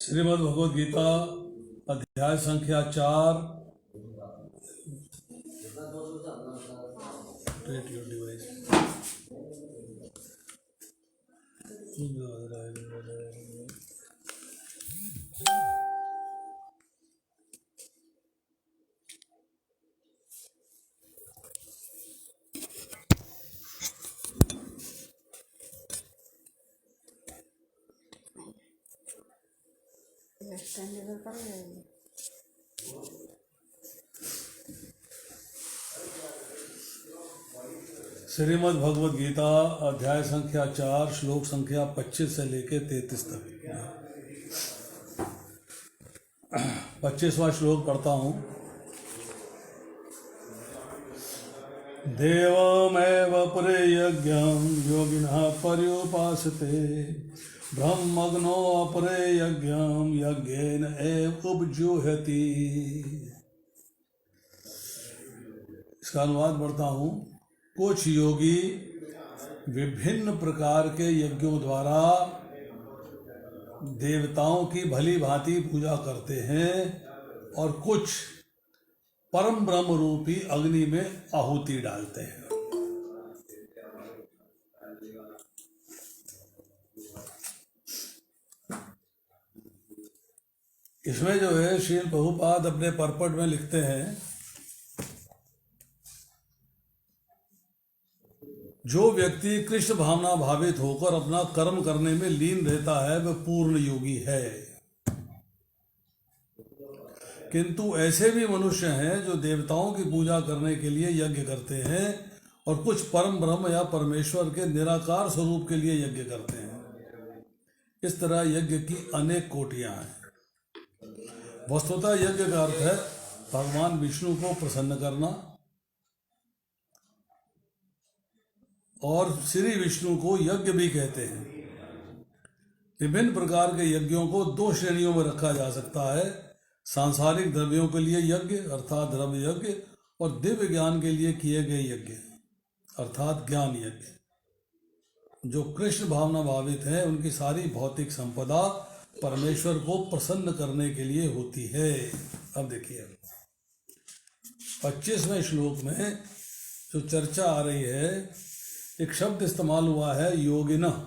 श्रीमद् भगवद गीता अध्याय संख्या 4। Rate your device. Shrimad Bhagavad Gita अध्याय संख्या 4 श्लोक संख्या 25 से लेके 33 तक। 25वां श्लोक पढ़ता हूँ। देवमेव पुरे यज्ञं योगिनः पर्युपासते ब्रह्मग्नो अपरे यज्ञं यज्ञेन एव उपजुह्यति। इसका अनुवाद पढ़ता हूँ। कुछ योगी विभिन्न प्रकार के यज्ञों द्वारा देवताओं की भली भांति पूजा करते हैं और कुछ परम ब्रह्म रूपी अग्नि में आहुति डालते हैं। इसमें जो है श्रील प्रभुपाद अपने परपट में लिखते हैं, जो व्यक्ति कृष्ण भावना भावित होकर अपना कर्म करने में लीन रहता है वह पूर्ण योगी है। किंतु ऐसे भी मनुष्य हैं जो देवताओं की पूजा करने के लिए यज्ञ करते हैं और कुछ परम ब्रह्म या परमेश्वर के निराकार स्वरूप के लिए यज्ञ करते हैं। इस तरह यज्ञ की अनेक कोटियां हैं। वस्तुतः यज्ञ का अर्थ है भगवान विष्णु को प्रसन्न करना, और श्री विष्णु को यज्ञ भी कहते हैं। विभिन्न प्रकार के यज्ञों को दो श्रेणियों में रखा जा सकता है। सांसारिक द्रव्यों के लिए यज्ञ अर्थात द्रव्य यज्ञ, और दिव्य ज्ञान के लिए किए गए यज्ञ अर्थात ज्ञान यज्ञ। जो कृष्ण भावना भावित है उनकी सारी भौतिक संपदा परमेश्वर को प्रसन्न करने के लिए होती है। अब देखिए 25वें श्लोक में जो चर्चा आ रही है, एक शब्द इस्तेमाल हुआ है योगिनः।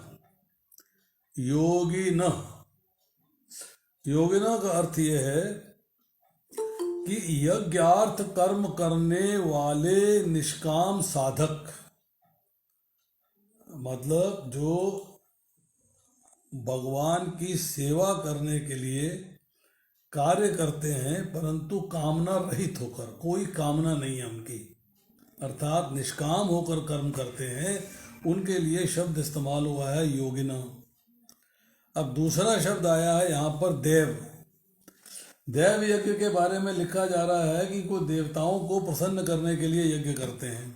योगिनः योगिनः का अर्थ यह है कि यज्ञार्थ कर्म करने वाले निष्काम साधक, मतलब जो भगवान की सेवा करने के लिए कार्य करते हैं परंतु कामना रहित होकर, कोई कामना नहीं है उनकी, अर्थात निष्काम होकर कर्म करते हैं, उनके लिए शब्द इस्तेमाल हुआ है योगिना। अब दूसरा शब्द आया है यहाँ पर देव। देव यज्ञ के बारे में लिखा जा रहा है कि कोई देवताओं को प्रसन्न करने के लिए यज्ञ करते हैं,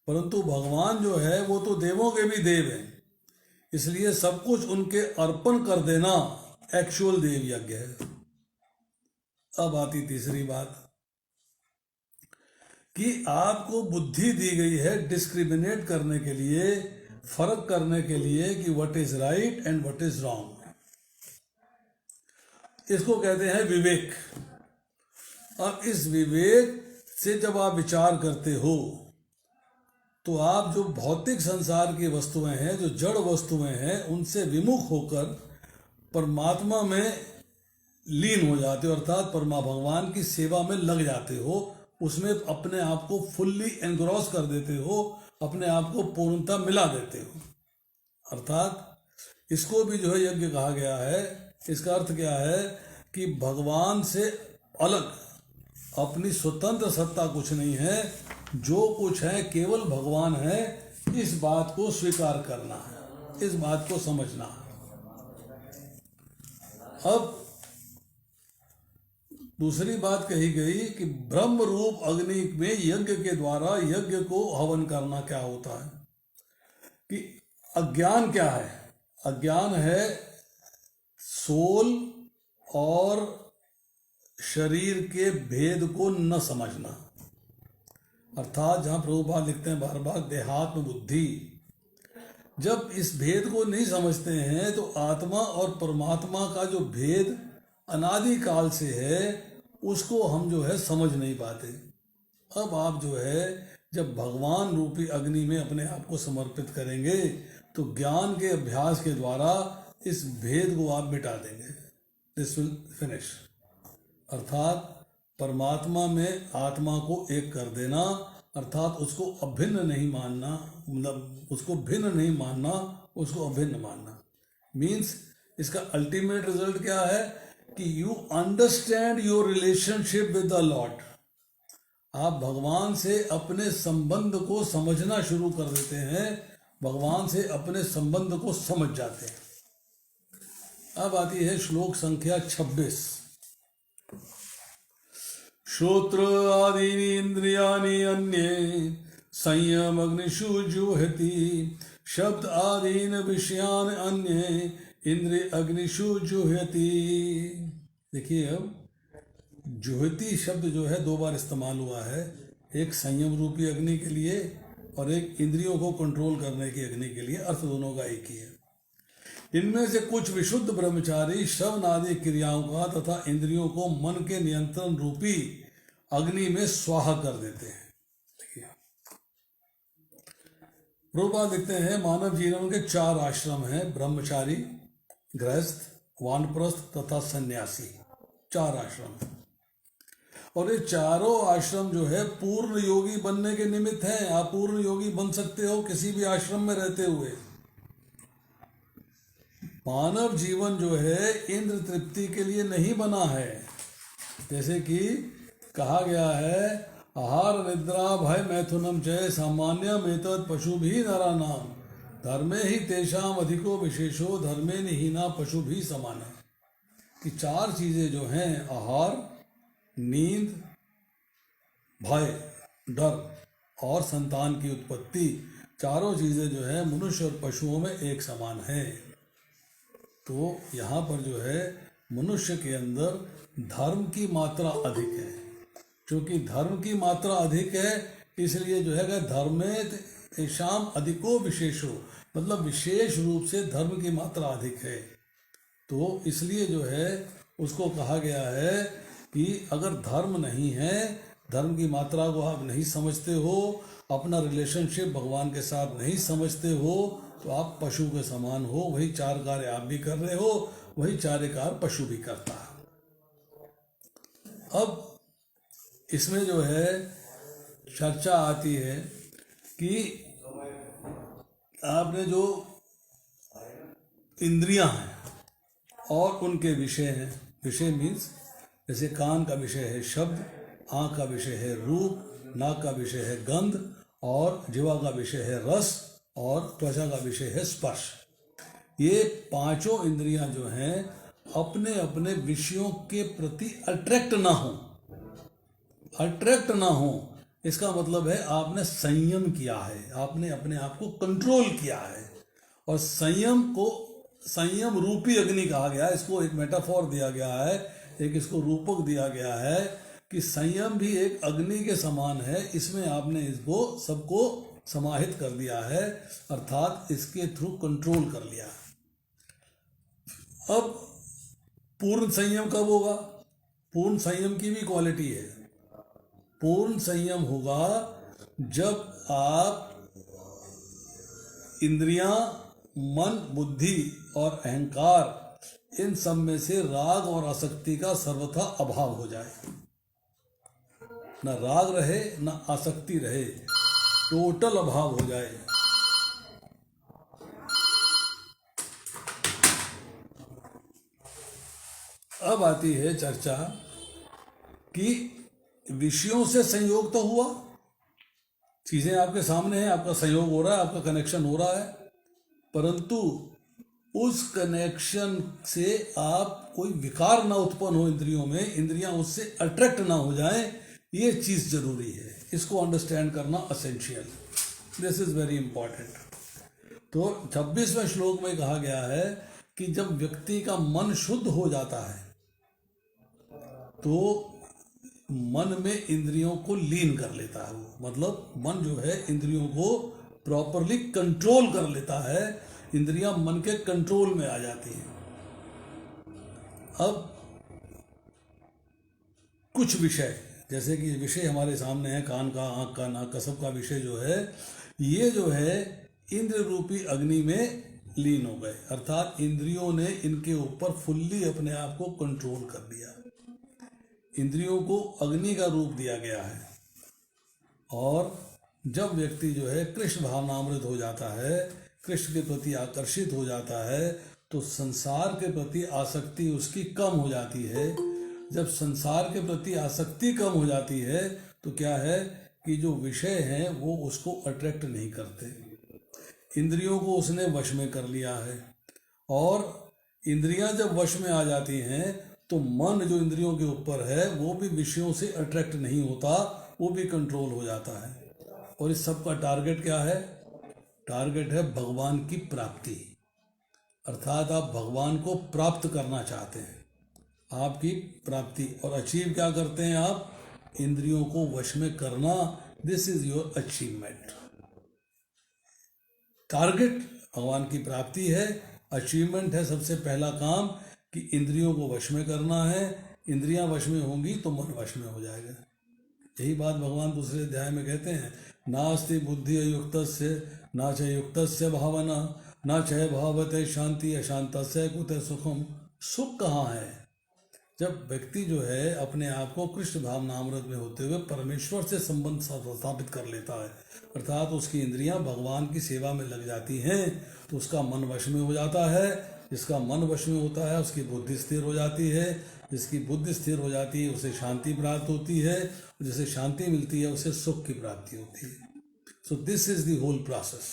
परंतु भगवान जो है वो तो देवों के भी देव हैं, इसलिए सब कुछ उनके अर्पण कर देना एक्चुअल देव यज्ञ है। अब आती तीसरी बात कि आपको बुद्धि दी गई है डिस्क्रिमिनेट करने के लिए, फर्क करने के लिए कि what is right and what is wrong. इसको कहते हैं विवेक। और इस विवेक से जब आप विचार करते हो तो आप जो भौतिक संसार की वस्तुएं हैं, जो जड़ वस्तुएं हैं, उनसे विमुख होकर परमात्मा में लीन हो जाते हो, अर्थात परमा भगवान की सेवा में लग जाते हो, उसमें अपने आप को फुल्ली एनग्रॉस कर देते हो, अपने आप को पूर्णता मिला देते हो। अर्थात इसको भी जो है यज्ञ कहा गया है। इसका अर्थ क्या है कि भगवान से अलग अपनी स्वतंत्र सत्ता कुछ नहीं है, जो कुछ है केवल भगवान है। इस बात को स्वीकार करना है, इस बात को समझना है। अब दूसरी बात कही गई कि ब्रह्म रूप अग्नि में यज्ञ के द्वारा यज्ञ को हवन करना क्या होता है, कि अज्ञान क्या है। अज्ञान है सोल और शरीर के भेद को न समझना, अर्थात जहाँ प्रभुपाद लिखते हैं बार बार देहात्म बुद्धि। जब इस भेद को नहीं समझते हैं तो आत्मा और परमात्मा का जो भेद अनादि काल से है उसको हम जो है समझ नहीं पाते। अब आप जो है जब भगवान रूपी अग्नि में अपने आप को समर्पित करेंगे तो ज्ञान के अभ्यास के द्वारा इस भेद को आप मिटा देंगे। This will finish. अर्थात परमात्मा में आत्मा को एक कर देना, अर्थात उसको अभिन्न नहीं मानना, मतलब उसको भिन्न नहीं मानना, उसको अभिन्न मानना। मीन्स इसका अल्टीमेट रिजल्ट क्या है कि you understand your relationship with the Lord. आप भगवान से अपने संबंध को समझना शुरू कर देते हैं, भगवान से अपने संबंध को समझ जाते हैं। अब आती है श्लोक संख्या 26। श्रोत्र आदीनि इंद्रियाणि अन्ये संयम अग्निषु जुह्यति शब्द आदीन विषयान अन्ये इंद्रिय अग्निषु जुह्यति। देखिए अब जुह्यति शब्द जो है 2 बार इस्तेमाल हुआ है, एक संयम रूपी अग्नि के लिए और एक इंद्रियों को कंट्रोल करने की अग्नि के लिए। अर्थ दोनों का एक ही है। इनमें से कुछ विशुद्ध ब्रह्मचारी श्रवण आदि क्रियाओं का तथा इंद्रियों को मन के नियंत्रण रूपी अग्नि में स्वाहा कर देते हैं। देखिए प्रभुपाद लिखते हैं मानव जीवन के 4 आश्रम हैं, ब्रह्मचारी, गृहस्थ, वानप्रस्थ तथा सन्यासी। 4 आश्रम हैं और ये चारों आश्रम जो है पूर्ण योगी बनने के निमित्त हैं। आप पूर्ण योगी बन सकते हो किसी भी आश्रम में रहते हुए। मानव जीवन जो है इंद्र तृप्ति के लिए नहीं बना है। जैसे कि कहा गया है आहार निद्रा भय मैथुनम चय सामान्यम एतत् पशु भी नरा नाम धर्मे ही तेषाम अधिको विशेषो धर्मे निहीना पशु भी समाना। कि 4 चीजें जो हैं आहार, नींद, भय, डर और संतान की उत्पत्ति, चारों चीजें जो है मनुष्य और पशुओं में एक समान है। तो यहाँ पर जो है मनुष्य के अंदर धर्म की मात्रा अधिक है। क्योंकि धर्म की मात्रा अधिक है इसलिए जो है धर्मे तेषाम अधिको विशेषो, मतलब विशेष रूप से धर्म की मात्रा अधिक है। तो इसलिए जो है उसको कहा गया है कि अगर धर्म नहीं है, धर्म की मात्रा को आप नहीं समझते हो, अपना रिलेशनशिप भगवान के साथ नहीं समझते हो, तो आप पशु के समान हो। वही 4 कार्य आप भी कर रहे हो, वही 4 कार्य पशु भी करता है। अब इसमें जो है चर्चा आती है कि आपने जो इंद्रियां हैं और उनके विषय हैं, विषय मीन्स जैसे कान का विषय है शब्द, आँख का विषय है रूप, नाक का विषय है गंध और जीवा का विषय है रस और त्वचा का विषय है स्पर्श। ये 5 इंद्रियां जो हैं अपने अपने विषयों के प्रति अट्रैक्ट ना हो। इसका मतलब है आपने संयम किया है, आपने अपने आप को कंट्रोल किया है। और संयम को संयम रूपी अग्नि कहा गया है। इसको एक मेटाफोर दिया गया है, एक इसको रूपक दिया गया है कि संयम भी एक अग्नि के समान है। इसमें आपने इसको सबको समाहित कर दिया है, अर्थात इसके थ्रू कंट्रोल कर लिया। अब पूर्ण संयम कब होगा? पूर्ण संयम की भी क्वालिटी है। पूर्ण संयम होगा जब आप इंद्रियां, मन, बुद्धि और अहंकार इन सब में से राग और आसक्ति का सर्वथा अभाव हो जाए। न राग रहे न आसक्ति रहे, टोटल अभाव हो जाए। अब आती है चर्चा कि विषयों से संयोग तो हुआ, चीजें आपके सामने हैं, आपका संयोग हो रहा है, आपका कनेक्शन हो रहा है, परंतु उस कनेक्शन से आप कोई विकार ना उत्पन्न हो इंद्रियों में, इंद्रियां उससे अट्रैक्ट ना हो जाएं, ये चीज जरूरी है। इसको अंडरस्टैंड करना essential, this is very important. तो 26वें श्लोक में कहा गया है कि जब व्यक्ति का मन शुद्ध हो जाता है तो मन में इंद्रियों को लीन कर लेता है वो, मतलब मन जो है इंद्रियों को प्रॉपरली कंट्रोल कर लेता है, इंद्रियां मन के कंट्रोल में आ जाती हैं। अब कुछ विषय, जैसे कि विषय हमारे सामने है, कान का, आंख का, नाक का, सबका विषय जो है, ये जो है इंद्र रूपी अग्नि में लीन हो गए, अर्थात इंद्रियों ने इनके ऊपर फुल्ली अपने आप को कंट्रोल कर लिया। इंद्रियों को अग्नि का रूप दिया गया है। और जब व्यक्ति जो है कृष्ण भावनामृत हो जाता है, कृष्ण के प्रति आकर्षित हो जाता है, तो संसार के प्रति आसक्ति उसकी कम हो जाती है। जब संसार के प्रति आसक्ति कम हो जाती है तो क्या है कि जो विषय हैं वो उसको अट्रैक्ट नहीं करते। इंद्रियों को उसने वश में कर लिया है, और इंद्रियां जब वश में आ जाती हैं तो मन जो इंद्रियों के ऊपर है वो भी विषयों से अट्रैक्ट नहीं होता, वो भी कंट्रोल हो जाता है। और इस सब का टारगेट क्या है? टारगेट है भगवान की प्राप्ति, अर्थात आप भगवान को प्राप्त करना चाहते हैं, आपकी प्राप्ति। और अचीव क्या करते हैं आप? इंद्रियों को वश में करना। This is your achievement. Target भगवान की प्राप्ति है, अचीवमेंट है सबसे पहला काम कि इंद्रियों को वश में करना है। इंद्रियां वश में होंगी तो मन वश में हो जाएगा। यही बात भगवान दूसरे अध्याय में कहते हैं, नास्ति बुद्धि अयुक्तस्य न च युक्तस्य भावना न च भावते शांति अशांतस्य कुते सुखम। सुख कहाँ है? जब व्यक्ति जो है अपने आप को कृष्ण भावनामृत में होते हुए परमेश्वर से संबंध स्थापित कर लेता है, अर्थात उसकी इंद्रियां भगवान की सेवा में लग जाती हैं, तो उसका मन वश में हो जाता है। जिसका मन वश में होता है उसकी बुद्धि स्थिर हो जाती है। जिसकी बुद्धि स्थिर हो जाती है उसे शांति प्राप्त होती है, और जिसे शांति मिलती है उसे सुख की प्राप्ति होती है। So this is the whole process.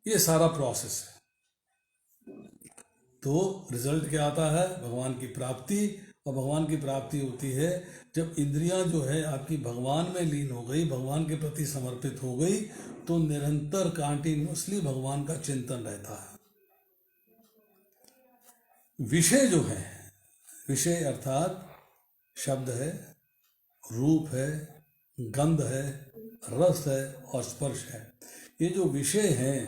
ये सारा प्रोसेस है। तो रिजल्ट क्या आता है? भगवान की प्राप्ति। और भगवान की प्राप्ति होती है जब इंद्रियां जो है आपकी भगवान में लीन हो गई, भगवान के प्रति समर्पित हो गई, तो निरंतर कंटिन्यूअसली भगवान का चिंतन रहता है। विषय जो है, विषय अर्थात शब्द है, रूप है, गंध है, रस है और स्पर्श है। ये जो विषय हैं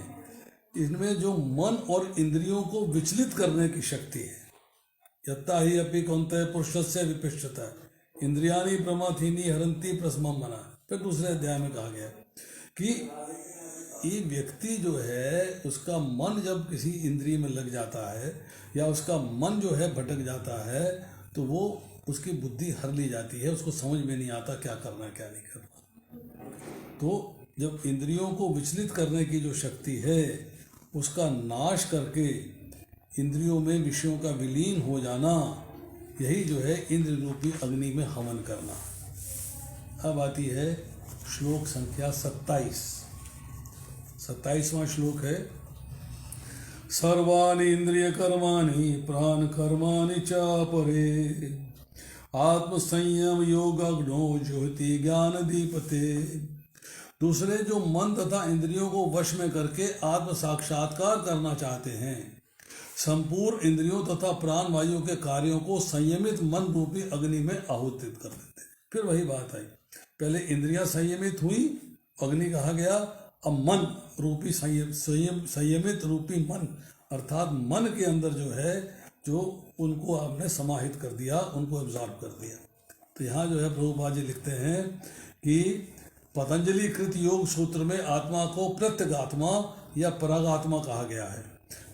इनमें जो मन और इंद्रियों को विचलित करने की शक्ति है। यत्ता ही अपि कौन्तेय पुरुषस्य विपश्यता इंद्रियाणि प्रमाथीनि हरन्ति प्रसमं मना। फिर दूसरे अध्याय में कहा गया कि ये व्यक्ति जो है उसका मन जब किसी इंद्रिय में लग जाता है या उसका मन जो है भटक जाता है तो वो उसकी बुद्धि हर ली जाती है, उसको समझ में नहीं आता क्या करना है क्या नहीं करना। तो जब इंद्रियों को विचलित करने की जो शक्ति है उसका नाश करके इंद्रियों में विषयों का विलीन हो जाना, यही जो है इंद्र रूपी अग्नि में हवन करना। अब आती है श्लोक संख्या 27वां श्लोक है, सर्वाणि इंद्रिय कर्माणि प्राण कर्माणि च परे आत्म संयम योगाग्नो ज्योति ज्ञान दीपते। दूसरे जो मन तथा इंद्रियों को वश में करके आत्म साक्षात्कार करना चाहते हैं, संपूर्ण इंद्रियों तथा प्राण वायु के कार्यों को संयमित मन रूपी अग्नि में आहुतित कर देते हैं। फिर वही बात आई, पहले इंद्रियां संयमित हुई, अग्नि कहा गया, अब मन रूपी संयमित रूपी मन, अर्थात मन के अंदर जो है जो उनको आपने समाहित कर दिया, उनको एब्जॉर्ब कर दिया। तो यहाँ जो है प्रभुपाद जी लिखते हैं कि पतंजलि कृत योग सूत्र में आत्मा को प्रत्यगात्मा या परागात्मा कहा गया है।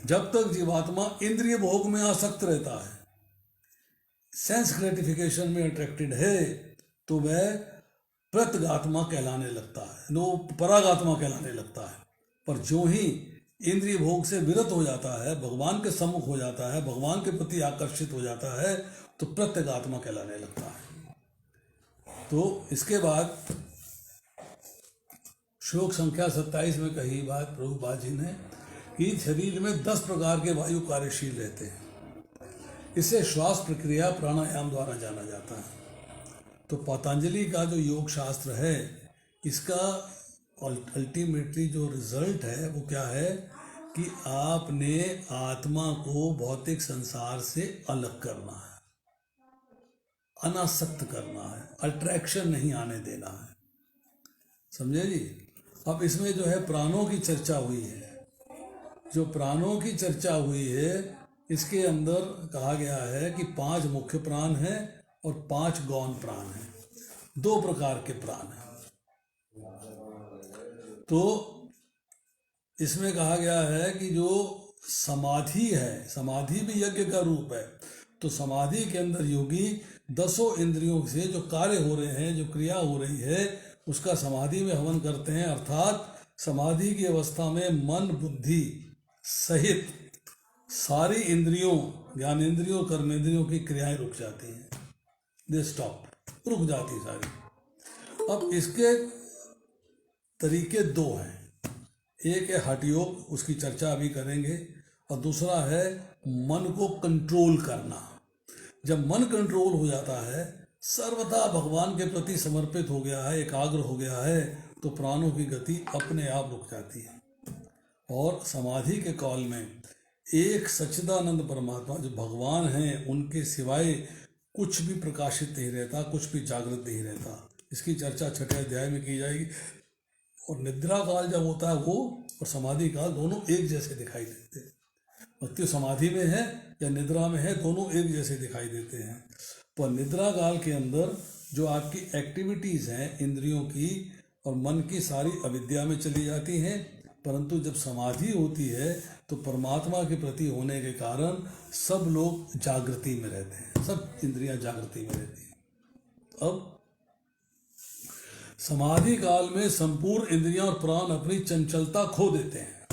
जब तक जीवात्मा इंद्रिय भोग में आसक्त रहता है, सेंस ग्रेटिफिकेशन में अट्रैक्टेड है, तो वह प्रत्यगात्मा कहलाने लगता है, वो परागात्मा कहलाने लगता है। पर जो ही इंद्रिय भोग से विरत हो जाता है, भगवान के सम्मुख हो जाता है, भगवान के प्रति आकर्षित हो जाता है, तो प्रत्यगात्मा कहलाने लगता है। तो इसके बाद श्लोक संख्या 27 में कही बात प्रभुपाद जी ने कि शरीर में 10 प्रकार के वायु कार्यशील रहते हैं। इसे श्वास प्रक्रिया प्राणायाम द्वारा जाना जाता है। तो पतंजलि का जो योग शास्त्र है, इसका अल्टीमेटली जो रिजल्ट है वो क्या है कि आपने आत्मा को भौतिक संसार से अलग करना है, अनासक्त करना है, अट्रैक्शन नहीं आने देना है। समझे जी? अब इसमें जो है प्राणों की चर्चा हुई है। जो प्राणों की चर्चा हुई है इसके अंदर कहा गया है कि 5 मुख्य प्राण हैं और 5 गौण प्राण हैं, 2 प्रकार के प्राण हैं। तो इसमें कहा गया है कि जो समाधि है, समाधि भी यज्ञ का रूप है। तो समाधि के अंदर योगी 10 इंद्रियों से जो कार्य हो रहे हैं, जो क्रिया हो रही है, उसका समाधि में हवन करते हैं। अर्थात समाधि की अवस्था में मन बुद्धि सहित सारी इंद्रियों, ज्ञानेंद्रियों, कर्मेंद्रियों की क्रियाएं रुक जाती हैं, दे स्टॉप, रुक जाती सारी। अब इसके तरीके 2 हैं। एक है हठ योग, उसकी चर्चा अभी करेंगे, और दूसरा है मन को कंट्रोल करना। जब मन कंट्रोल हो जाता है, सर्वथा भगवान के प्रति समर्पित हो गया है, एकाग्र हो गया है, तो प्राणों की गति अपने आप रुक जाती है। और समाधि के काल में एक सच्चिदानंद परमात्मा जो भगवान हैं, उनके सिवाय कुछ भी प्रकाशित नहीं रहता, कुछ भी जागृत नहीं रहता। इसकी चर्चा 6ठे अध्याय में की जाएगी। और निद्रा काल जब होता है वो और समाधि काल दोनों एक जैसे दिखाई देते हैं। व्यक्ति समाधि में है या निद्रा में है, दोनों एक जैसे दिखाई देते हैं। पर निद्रा काल के अंदर जो आपकी एक्टिविटीज़ हैं इंद्रियों की और मन की, सारी अविद्या में चली जाती हैं। परंतु जब समाधि होती है तो परमात्मा के प्रति होने के कारण सब लोग जागृति में रहते हैं, सब इंद्रियां जागृति में रहती हैं। अब समाधि काल में संपूर्ण इंद्रियां और प्राण अपनी चंचलता खो देते हैं।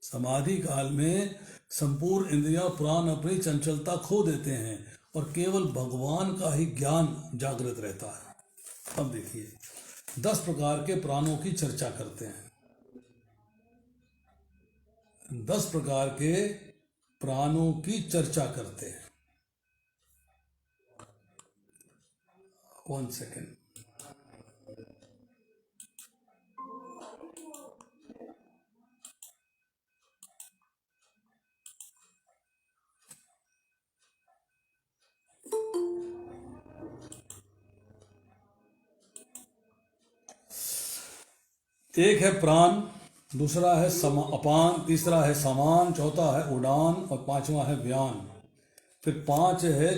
समाधि काल में संपूर्ण इंद्रियां और प्राण अपनी चंचलता खो देते हैं और केवल भगवान का ही ज्ञान जागृत रहता है। अब देखिए 10 प्रकार के प्राणों की चर्चा करते हैं। 10 प्रकार के प्राणों की चर्चा करते हैं। 1 सेकेंड। एक है प्राण, दूसरा है अपान, तीसरा है समान, चौथा है उड़ान और 5वां है व्यान। फिर 5 है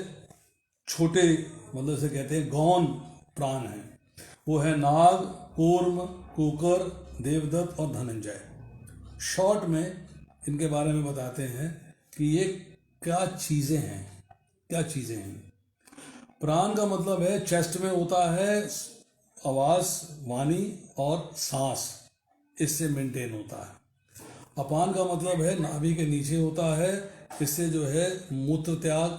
छोटे, मतलब से कहते हैं गौण प्राण हैं। वो है नाग, कूर्म, कुकर, देवदत्त और धनंजय। शॉर्ट में इनके बारे में बताते हैं कि ये क्या चीज़ें हैं, क्या चीज़ें हैं। प्राण का मतलब है चेस्ट में होता है, आवाज़, वाणी और सांस, इससे मेंटेन होता है। अपान का मतलब है नाभि के नीचे होता है, इससे जो है मूत्र त्याग,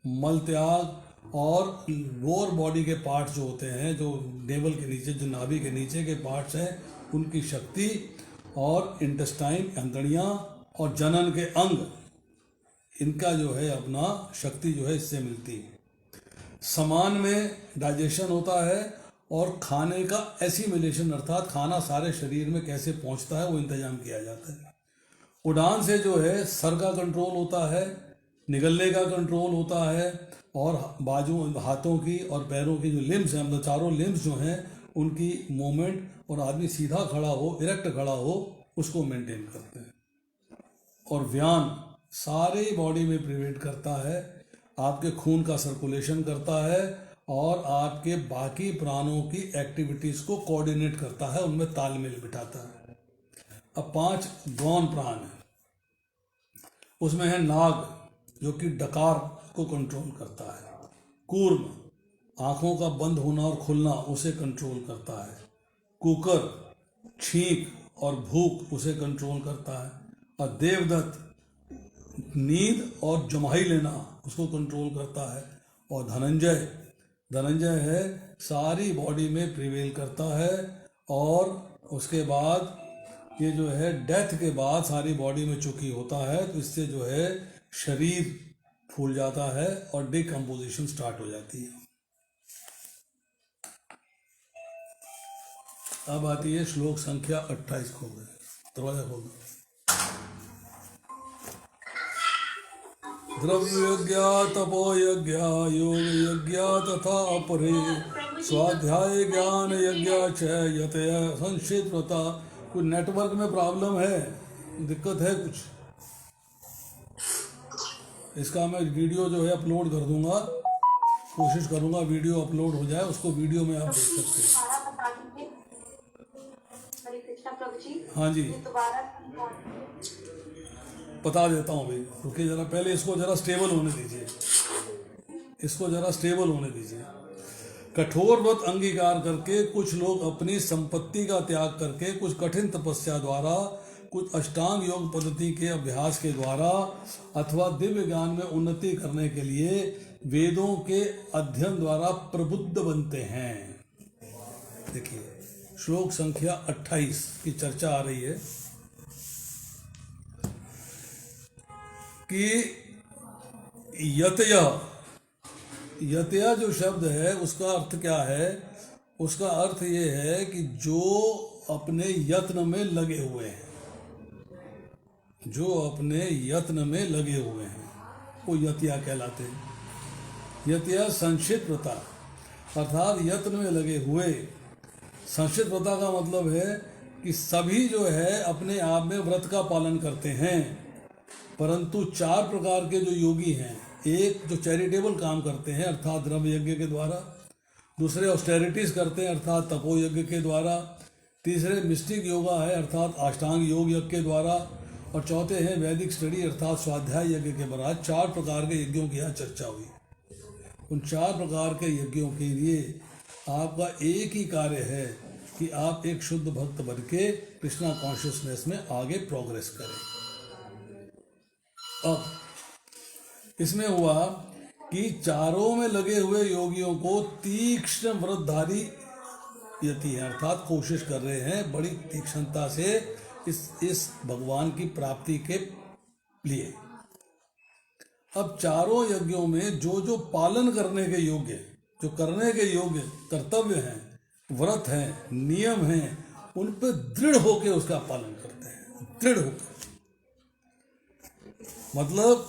मल त्याग और लोअर बॉडी के पार्ट्स जो होते हैं, जो नेवल के नीचे, जो नाभि के नीचे के पार्ट्स हैं, उनकी शक्ति, और इंटेस्टाइन, अंतड़ियाँ और जनन के अंग, इनका जो है अपना शक्ति जो है इससे मिलती है। समान में डाइजेशन होता है और खाने का एसिमिलेशन, अर्थात खाना सारे शरीर में कैसे पहुंचता है वो इंतजाम किया जाता है। उड़ान से जो है सर का कंट्रोल होता है, निगलने का कंट्रोल होता है, और बाजू, हाथों की और पैरों की जो लिम्स हैं, मतलब चारों लिम्स जो हैं, उनकी मूवमेंट, और आदमी सीधा खड़ा हो, इरेक्ट खड़ा हो, उसको मेंटेन करते हैं। और व्यान सारे बॉडी में प्रिवेंट करता है, आपके खून का सर्कुलेशन करता है और आपके बाकी प्राणों की एक्टिविटीज़ को कोऑर्डिनेट करता है, उनमें तालमेल बिठाता है। अब 5 गौण प्राण हैं। उसमें है नाग, जो कि डकार को कंट्रोल करता है। कूर्म, आँखों का बंद होना और खुलना, उसे कंट्रोल करता है। कुकर, छींक और भूख, उसे कंट्रोल करता है। और देवदत्त, नींद और जमाई लेना, उसको कंट्रोल करता है। और धनंजय, धनंजय है सारी बॉडी में प्रिवेल करता है, और उसके बाद ये जो है डेथ के बाद सारी बॉडी में चूंकि होता है, तो इससे जो है शरीर फूल जाता है और डिकम्पोजिशन स्टार्ट हो जाती है। अब आती है श्लोक संख्या 28 खोल दे, दरवाजा खोल दो। द्रव्य यज्ञ, तपो यज्ञ, योग यज्ञ तथा अपरे, स्वाध्याय ज्ञान यज्ञ च यतय संचित व्रता। कुछ नेटवर्क में प्रॉब्लम है, दिक्कत है कुछ। इसका मैं वीडियो जो है अपलोड कर दूंगा, कोशिश करूंगा वीडियो अपलोड हो जाए, उसको वीडियो में आप देख सकते हैं। हाँ जी, बता देता हूँ भाई, रुकिए जरा, पहले इसको जरा स्टेबल होने दीजिए, इसको जरा स्टेबल होने दीजिए। कठोर व्रत अंगीकार करके कुछ लोग अपनी संपत्ति का त्याग करके, कुछ कठिन तपस्या द्वारा, कुछ अष्टांग योग पद्धति के अभ्यास के द्वारा अथवा दिव्य ज्ञान में उन्नति करने के लिए वेदों के अध्ययन द्वारा प्रबुद्ध बनते हैं। देखिए श्लोक संख्या 28 की चर्चा आ रही है कि यतया जो शब्द है उसका अर्थ क्या है? उसका अर्थ ये है कि जो अपने यत्न में लगे हुए हैं, जो अपने यत्न में लगे हुए हैं वो यतिया कहलाते हैं। यतिया संचित व्रता, अर्थात यत्न में लगे हुए। संचित व्रता का मतलब है कि सभी जो है अपने आप में व्रत का पालन करते हैं, परंतु 4 प्रकार के जो योगी हैं, एक जो चैरिटेबल काम करते हैं अर्थात द्रव्य यज्ञ के द्वारा, दूसरे ऑस्टेरिटीज करते हैं अर्थात तपो यज्ञ के द्वारा, तीसरे मिस्टिक योगा है अर्थात अष्टांग योग यज्ञ के द्वारा, और चौथे हैं वैदिक स्टडी अर्थात स्वाध्याय यज्ञ के द्वारा। 4 प्रकार के यज्ञों की यहाँ चर्चा हुई। उन 4 प्रकार के यज्ञों के लिए आपका एक ही कार्य है कि आप एक शुद्ध भक्त बन के कृष्णा कॉन्शियसनेस में आगे प्रोग्रेस करें। अब इसमें हुआ कि चारों में लगे हुए योगियों को तीक्ष्ण व्रतधारी यति है अर्थात कोशिश कर रहे हैं बड़ी तीक्ष्णता से इस भगवान की प्राप्ति के लिए। अब चारों यज्ञों में जो जो पालन करने के योग्य, जो करने के योग्य कर्तव्य हैं, व्रत हैं, नियम हैं, उन पर दृढ़ होकर उसका पालन करते हैं। दृढ़ होकर मतलब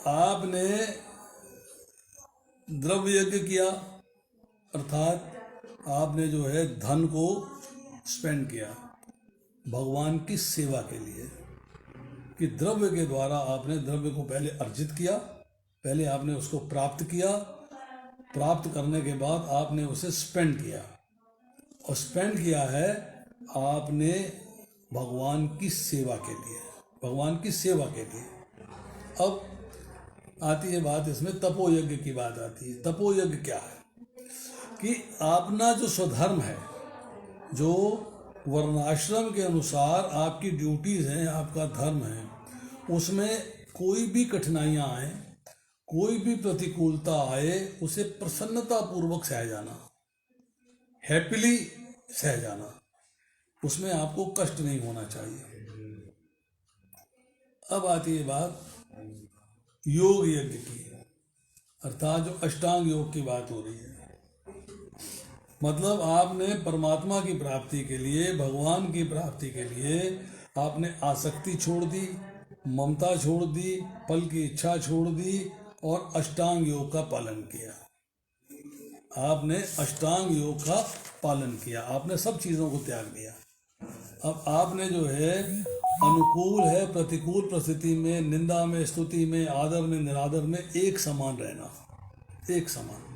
आपने द्रव्य यज्ञ किया अर्थात आपने जो है धन को स्पेंड किया भगवान की सेवा के लिए, कि द्रव्य के द्वारा आपने द्रव्य को पहले अर्जित किया, पहले आपने उसको प्राप्त किया, प्राप्त करने के बाद आपने उसे स्पेंड किया, और स्पेंड किया है आपने भगवान की सेवा के लिए, भगवान की सेवा के लिए। अब आती है बात, इसमें तपो यज्ञ की बात आती है। तपो यज्ञ क्या है कि अपना जो स्वधर्म है, जो वर्णाश्रम के अनुसार आपकी ड्यूटीज हैं, आपका धर्म है, उसमें कोई भी कठिनाइयाँ आए, कोई भी प्रतिकूलता आए, उसे प्रसन्नता पूर्वक सह जाना, हैप्पीली सह जाना, उसमें आपको कष्ट नहीं होना चाहिए। अब आती है बात योग यज्ञ की, अर्थात जो अष्टांग योग की बात हो रही है। मतलब आपने परमात्मा की प्राप्ति के लिए, भगवान की प्राप्ति के लिए आपने आसक्ति छोड़ दी, ममता छोड़ दी, फल की इच्छा छोड़ दी और अष्टांग योग का पालन किया। आपने अष्टांग योग का पालन किया, आपने सब चीज़ों को त्याग दिया। अब आपने जो है अनुकूल है प्रतिकूल परिस्थिति में, निंदा में स्तुति में, आदर में निरादर में एक समान रहना, एक समान।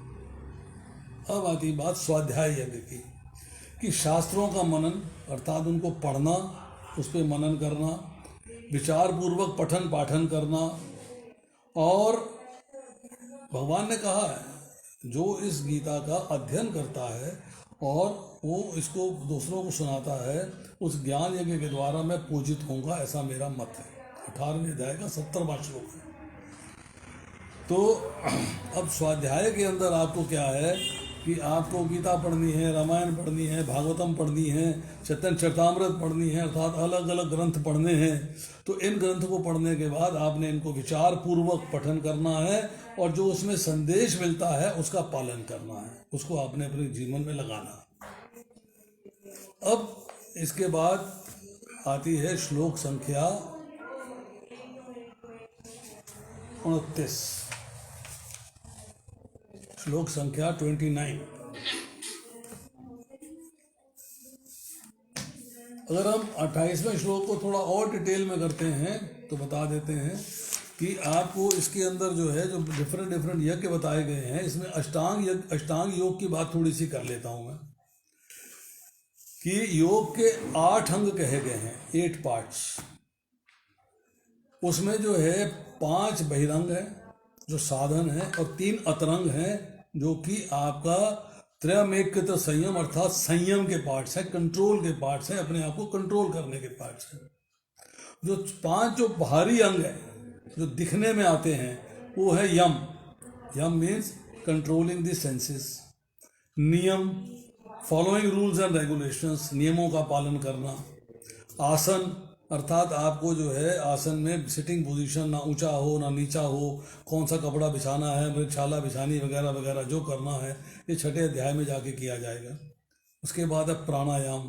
अब आती बात स्वाध्याय यज्ञ की, कि शास्त्रों का मनन अर्थात उनको पढ़ना, उस पर मनन करना, विचार पूर्वक पठन पाठन करना। और भगवान ने कहा है जो इस गीता का अध्ययन करता है और वो इसको दूसरों को सुनाता है, उस ज्ञान यज्ञ के द्वारा मैं पूजित होऊंगा, ऐसा मेरा मत है। 18वें अध्याय का 70वां श्लोक है। तो अब स्वाध्याय के अंदर आपको क्या है कि आपको गीता पढ़नी है, रामायण पढ़नी है, भागवतम पढ़नी है, चैतन्य चरितामृत पढ़नी है, अर्थात अलग अलग ग्रंथ पढ़ने हैं। तो इन ग्रंथ को पढ़ने के बाद आपने इनको विचार पूर्वक पठन करना है और जो उसमें संदेश मिलता है उसका पालन करना है, उसको आपने अपने जीवन में लगाना। अब इसके बाद आती है श्लोक संख्या 29, श्लोक संख्या 29। अगर हम 28वें श्लोक को थोड़ा और डिटेल में करते हैं तो बता देते हैं कि आपको इसके अंदर जो है जो डिफरेंट यज्ञ बताए गए हैं, इसमें अष्टांग योग की बात थोड़ी सी कर लेता हूं मैं कि योग के 8 अंग कहे गए हैं, 8 पार्ट्स। उसमें जो है 5 बहिरंग है जो साधन है और 3 अतरंग हैं जो कि आपका त्रयमेकृत संयम अर्थात संयम के पार्ट्स हैं, कंट्रोल के पार्ट्स हैं, अपने आप को कंट्रोल करने के पार्ट्स हैं। जो 5 जो बाहरी अंग है जो दिखने में आते हैं वो है यम। यम मीन्स कंट्रोलिंग द सेंसेस। नियम, फॉलोइंग रूल्स एंड रेगुलेशंस, नियमों का पालन करना। आसन अर्थात आपको जो है आसन में सिटिंग पोजीशन, ना ऊंचा हो ना नीचा हो, कौन सा कपड़ा बिछाना है, मृगशाला बिछानी वगैरह वगैरह जो करना है ये 6ठे अध्याय में जाके किया जाएगा। उसके बाद है प्राणायाम।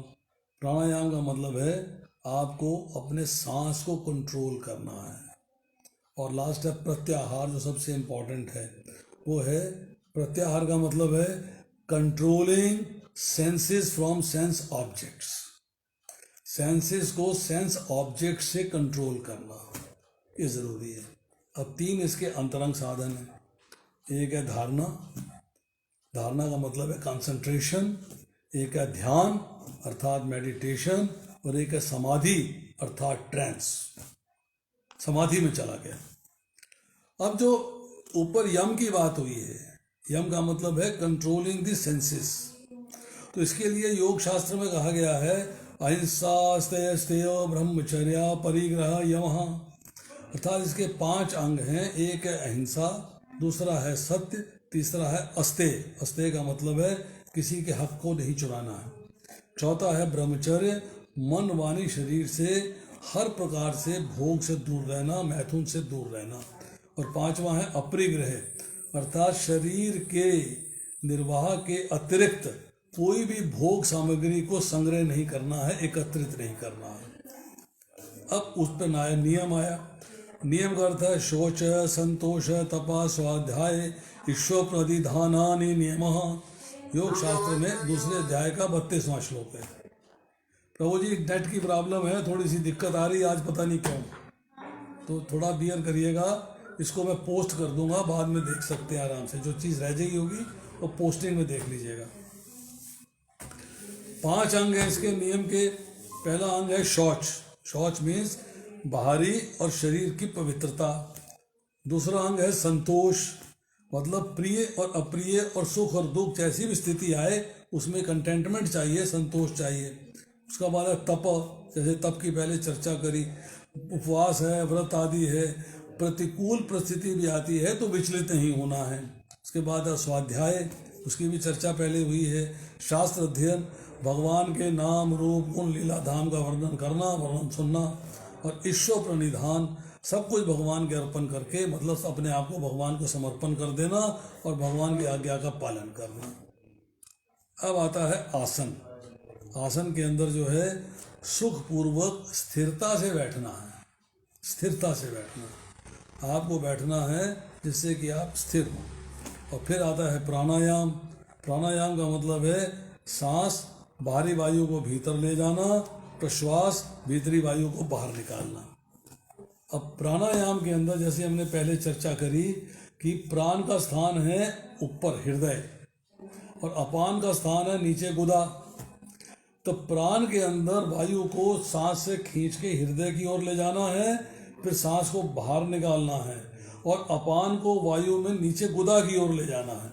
प्राणायाम का मतलब है आपको अपने सांस को कंट्रोल करना है। और लास्ट है प्रत्याहार, जो सबसे इम्पोर्टेंट है वो है प्रत्याहार का मतलब है controlling senses from sense objects. Senses को सेंस ऑब्जेक्ट से कंट्रोल करना ये जरूरी है। अब 3 इसके अंतरंग साधन हैं। एक है धारणा, धारणा का मतलब है कंसंट्रेशन। एक है ध्यान अर्थात मेडिटेशन, और एक है समाधि अर्थात ट्रांस, समाधि में चला गया। अब जो ऊपर यम की बात हुई है, यम का मतलब है कंट्रोलिंग द सेंसेस। तो इसके लिए योग शास्त्र में कहा गया है अहिंसा, स्तेय स्तेय, ब्रह्मचर्या, परिग्रह, यमः। अर्थात इसके 5 अंग हैं। एक है अहिंसा, दूसरा है सत्य, तीसरा है अस्तेय। अस्तेय का मतलब है किसी के हक को नहीं चुराना है। चौथा है ब्रह्मचर्य, मन वाणी शरीर से हर प्रकार से भोग से दूर रहना, मैथुन से दूर रहना। और 5वां है अपरिग्रह अर्थात शरीर के निर्वाह के अतिरिक्त कोई भी भोग सामग्री को संग्रह नहीं करना है, एकत्रित नहीं करना है। अब उस पर नया नियम आया। नियम का अर्थ है शोच, संतोष, तपा, स्वाध्याय, ईश्वर प्रतिधानानि नियमः। योग शास्त्र में दूसरे अध्याय का 32वां श्लोक है। प्रभु जी नेट की प्रॉब्लम है, थोड़ी सी दिक्कत आ रही है आज, पता नहीं क्यों, तो थोड़ा बियर करिएगा। इसको मैं पोस्ट कर दूंगा, बाद में देख सकते हैं आराम से। जो चीज़ रह जाएगी होगी वो पोस्टिंग में देख लीजिएगा। 5 अंग हैं इसके नियम के। पहला अंग है शौच। शौच मीन्स बाहरी और शरीर की पवित्रता। दूसरा अंग है संतोष, मतलब प्रिय और अप्रिय और सुख और दुख जैसी भी स्थिति आए उसमें कंटेंटमेंट चाहिए, संतोष चाहिए। उसका बाद है तप, जैसे तप की पहले चर्चा करी। उपवास है, व्रत आदि है। प्रतिकूल परिस्थिति भी आती है तो विचलित नहीं होना है। उसके बाद है स्वाध्याय, उसकी भी चर्चा पहले हुई है। शास्त्र अध्ययन, भगवान के नाम रूप गुण लीला धाम का वर्णन करना, वर्णन सुनना। और ईश्वर प्रणिधान, सब कुछ भगवान के अर्पण करके, मतलब अपने आप को भगवान को समर्पण कर देना और भगवान की आज्ञा का पालन करना। अब आता है आसन। आसन के अंदर जो है सुखपूर्वक स्थिरता से बैठना है। स्थिरता से बैठना, आपको बैठना है जिससे कि आप स्थिर हो। और फिर आता है प्राणायाम। प्राणायाम का मतलब है सांस बाहरी वायु को भीतर ले जाना, प्रश्वास भीतरी वायु को बाहर निकालना। अब प्राणायाम के अंदर जैसे हमने पहले चर्चा करी कि प्राण का स्थान है ऊपर हृदय और अपान का स्थान है नीचे गुदा। तो प्राण के अंदर वायु को सांस से खींच के हृदय की ओर ले जाना है, फिर सांस को बाहर निकालना है, और अपान को वायु में नीचे गुदा की ओर ले जाना है।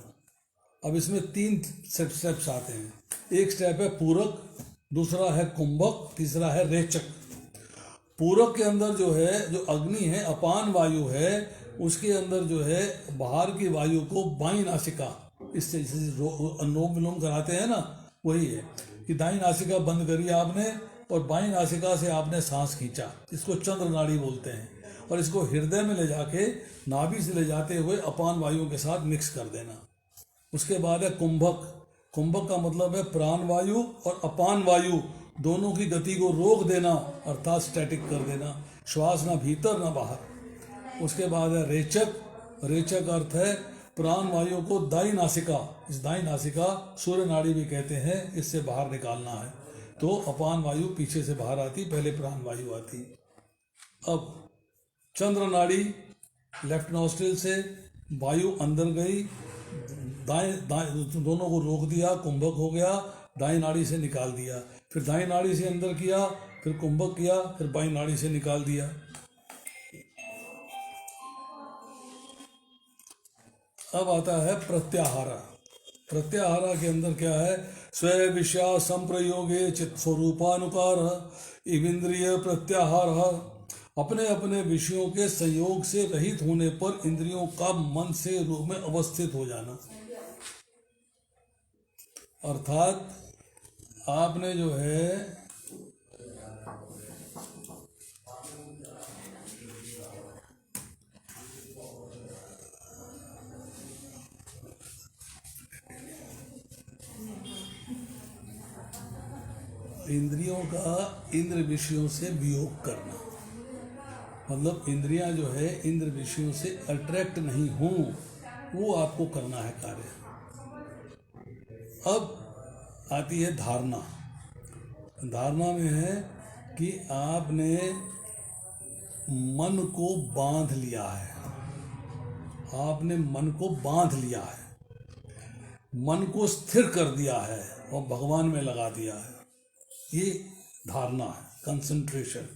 अब इसमें 3 स्टेप्स आते हैं। एक स्टेप है पूरक, दूसरा है कुंभक, तीसरा है रेचक। पूरक के अंदर जो है, जो अग्नि है, अपान वायु है, उसके अंदर जो है बाहर की वायु को बाईं नासिका, इससे अनुलोम विलोम कराते हैं ना, वही है कि दाईं नासिका बंद करी आपने और बाईं नासिका से आपने सांस खींचा। इसको चंद्र नाड़ी बोलते हैं। और इसको हृदय में ले जाके नाभि से ले जाते हुए अपान वायु के साथ मिक्स कर देना। उसके बाद है कुंभक। कुंभक का मतलब है प्राण वायु और अपान वायु दोनों की गति को रोक देना, अर्थात स्टैटिक कर देना, श्वास ना भीतर ना बाहर। उसके बाद है रेचक। रेचक अर्थ है प्राण वायु को दाई नासिका, इस दाई नासिका सूर्य नाड़ी भी कहते हैं, इससे बाहर निकालना है। तो अपान वायु पीछे से बाहर आती, पहले प्राण वायु आती। अब चंद्र नाड़ी, लेफ्ट नॉस्ट्रिल से वायु अंदर गई, दाएं दाएं दोनों को रोक दिया, कुंभक हो गया, दाएं नाड़ी से निकाल दिया, फिर दाएं नाड़ी से अंदर किया, फिर कुंभक किया, फिर बाईं नाड़ी से निकाल दिया। अब आता है प्रत्याहारा। प्रत्याहारा के अंदर क्या है? स्व विषया संप्रयोगे चित्त स्वरूपानुकार इंद्रिय प्रत्याहार। अपने अपने विषयों के संयोग से रहित होने पर इंद्रियों का मन से रूप में अवस्थित हो जाना। अर्थात आपने जो है इंद्रियों का इंद्र विषयों से वियोग करना, मतलब इंद्रियां जो है इंद्र विषयों से अट्रैक्ट नहीं हों, वो आपको करना है कार्य। अब आती है धारणा। धारणा में है कि आपने मन को बांध लिया है, आपने मन को बांध लिया है, मन को स्थिर कर दिया है और भगवान में लगा दिया है, ये धारणा है, कंसंट्रेशन।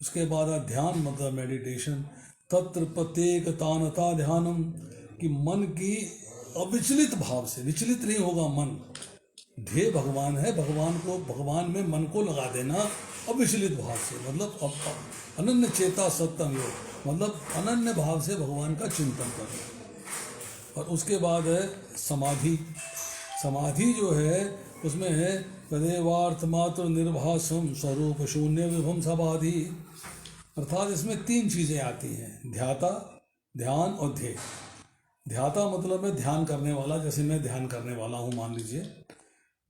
उसके बाद ध्यान मतलब मेडिटेशन। तत्र प्रत्येक तानता ध्यानम, कि मन की अविचलित भाव से, विचलित नहीं होगा मन, ध्येय भगवान है, भगवान को, भगवान में मन को लगा देना अविचलित भाव से, मतलब अनन्य चेता सत्तम योग, मतलब अनन्य भाव से भगवान का चिंतन करना। और उसके बाद है समाधि। समाधि जो है उसमें है तदेवार्थ मात्र निर्भासम स्वरूप शून्य विभम समाधि। अर्थात इसमें तीन चीज़ें आती हैं, ध्याता, ध्यान और ध्येय। ध्याता मतलब है ध्यान करने वाला, जैसे मैं ध्यान करने वाला हूँ मान लीजिए।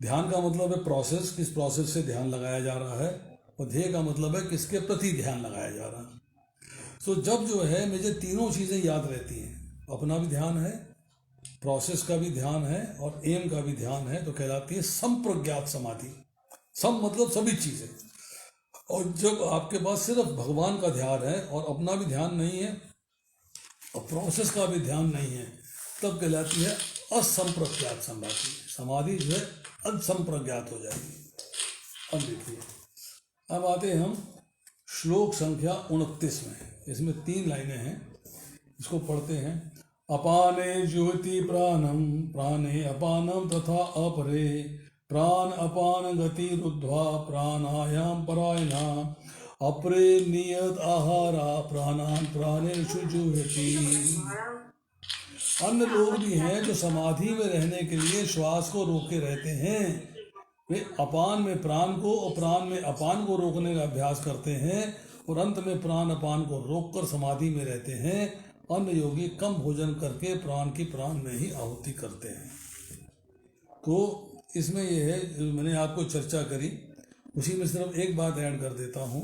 ध्यान का मतलब है प्रोसेस, किस प्रोसेस से ध्यान लगाया जा रहा है, और ध्येय का मतलब है किसके प्रति ध्यान लगाया जा रहा है। तो जब जो है मुझे तीनों चीज़ें याद रहती हैं, अपना भी ध्यान है, प्रोसेस का भी ध्यान है और एम का भी ध्यान है, तो कहलाती है संप्रज्ञात समाधि। सम मतलब सभी चीज़ें। और जब आपके पास सिर्फ भगवान का ध्यान है और अपना भी ध्यान नहीं है और प्रोसेस का भी ध्यान नहीं है, तब कहलाती है असंप्रज्ञात समाधि। समाधि जो है असंप्रज्ञात हो जाएगी। अब देखिए, अब आते हैं हम श्लोक संख्या 29 में। इसमें 3 लाइनें हैं, इसको पढ़ते हैं। अपाने ज्योति प्राणम प्राणे अपानम तथा अपरे प्राण अपान गति रुद्ध्वा प्राणायाम परायणा अपरे नियत आहारा प्राणान प्राणेषु जुह्यति। अन्य लोग भी हैं जो समाधि में रहने के लिए श्वास को रोके रहते हैं, वे अपान में प्राण को और प्राण में अपान को रोकने का अभ्यास करते हैं और अंत में प्राण अपान को रोककर समाधि में रहते हैं। अन्य योगी कम भोजन करके प्राण की प्राण में ही आहुति करते हैं। तो इसमें यह है, मैंने आपको चर्चा करी, उसी में सिर्फ एक बात ऐड कर देता हूँ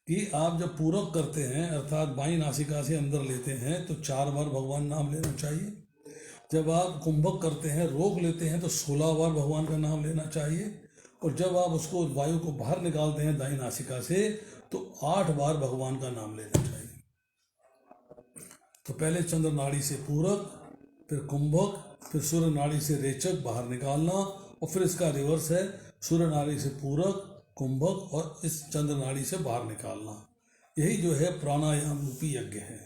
कि आप जब पूरक करते हैं, अर्थात बाईं नासिका से अंदर लेते हैं, तो 4 बार भगवान नाम लेना चाहिए। जब आप कुंभक करते हैं, रोक लेते हैं, तो 16 बार भगवान का नाम लेना चाहिए। और जब आप उसको वायु को बाहर निकालते हैं दाईं नासिका से, तो 8 बार भगवान का नाम लेना चाहिए। तो पहले चंद्र नाड़ी से पूरक, फिर कुंभक, फिर सूर्य नाड़ी से रेचक बाहर निकालना, और फिर इसका रिवर्स है सूर्य नाड़ी से पूरक, कुंभक और इस चंद्र नाड़ी से बाहर निकालना। यही जो है प्राणायाम रूपी यज्ञ है।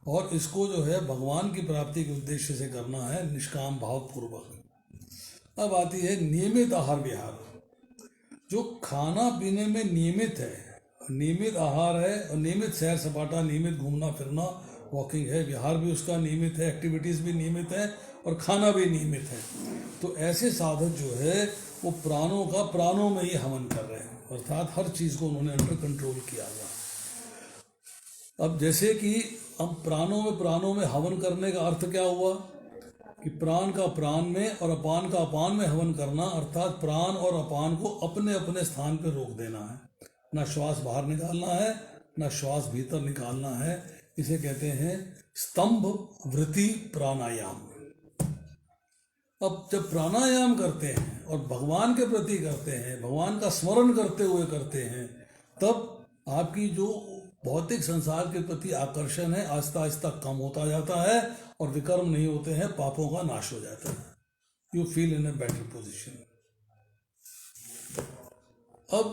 और इसको जो है भगवान की प्राप्ति के उद्देश्य से करना है, निष्काम भाव पूर्वक। अब आती है नियमित आहार विहार। जो खाना पीने में नियमित है, नियमित आहार है और नियमित सैर सपाटा, नियमित घूमना फिरना, वॉकिंग है, विहार भी उसका नियमित है, एक्टिविटीज़ भी नियमित है और खाना भी नियमित है। तो ऐसे साधक जो है वो प्राणों का प्राणों में ही हवन कर रहे हैं, अर्थात हर चीज़ को उन्होंने अंडर कंट्रोल किया हुआ। अब जैसे कि हम प्राणों में हवन करने का अर्थ क्या हुआ कि प्राण का प्राण में और अपान का अपान में हवन करना, अर्थात प्राण और अपान को अपने अपने स्थान पर रोक देना है। ना श्वास बाहर निकालना है, ना श्वास भीतर निकालना है। इसे कहते हैं स्तंभ वृत्ति प्राणायाम। अब जब प्राणायाम करते हैं और भगवान के प्रति करते हैं, भगवान का स्मरण करते हुए करते हैं, तब आपकी जो भौतिक संसार के प्रति आकर्षण है आहिस्ता आहिस्ता कम होता जाता है और विकर्म नहीं होते हैं, पापों का नाश हो जाता है। You feel in a better position. अब